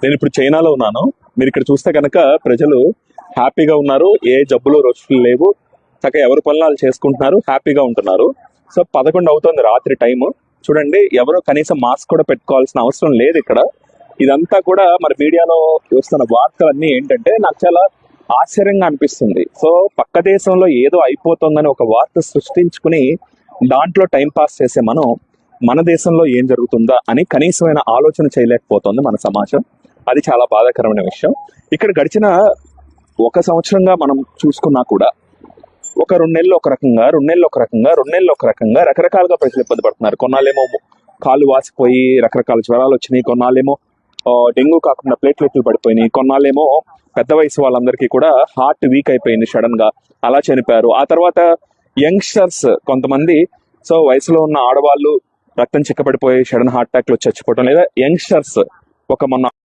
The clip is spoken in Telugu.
నేను ఇప్పుడు చైనాలో ఉన్నాను. మీరు ఇక్కడ చూస్తే కనుక ప్రజలు హ్యాపీగా ఉన్నారు, ఏ జబ్బులు రొచ్చులు లేవు, చక్కగా ఎవరి పనులు వాళ్ళు చేసుకుంటున్నారు, హ్యాపీగా ఉంటున్నారు. సో 11 అవుతుంది రాత్రి టైము. చూడండి, ఎవరో కనీసం మాస్క్ కూడా పెట్టుకోవాల్సిన అవసరం లేదు ఇక్కడ. ఇదంతా కూడా మన మీడియాలో చూస్తున్న వార్తలన్నీ ఏంటంటే నాకు చాలా ఆశ్చర్యంగా అనిపిస్తుంది. సో పక్క దేశంలో ఏదో అయిపోతుందని ఒక వార్త సృష్టించుకుని దాంట్లో టైం పాస్ చేసే మనం మన దేశంలో ఏం జరుగుతుందా అని కనీసమైన ఆలోచన చేయలేకపోతుంది మన సమాజం. అది చాలా బాధాకరమైన విషయం. ఇక్కడ గడిచిన 1 సంవత్సరంగా మనం చూసుకున్నా కూడా ఒక 2 నెలలు ఒక రకంగా, 2 నెలలు ఒక రకంగా, 2 నెలలు ఒక రకంగా రకరకాలుగా ప్రజలు ఇబ్బంది పడుతున్నారు. కొన్నాళ్ళేమో కాళ్ళు వాసిపోయి రకరకాల జ్వరాలు వచ్చినాయి, కొన్నాళ్ళేమో డెంగ్యూ కాకుండా ప్లేట్లెట్లు పడిపోయినాయి, కొన్నాళ్ళేమో పెద్ద వయసు వాళ్ళందరికీ కూడా హార్ట్ వీక్ అయిపోయింది, సడన్ గా అలా చనిపోయారు. ఆ తర్వాత యంగ్స్టర్స్ కొంతమంది, సో వయసులో ఉన్న ఆడవాళ్ళు రక్తం చిక్కబడిపోయి సడన్ హార్ట్ అటాక్ లో చచ్చిపోవడం, లేదా యంగ్స్టర్స్ మొన్న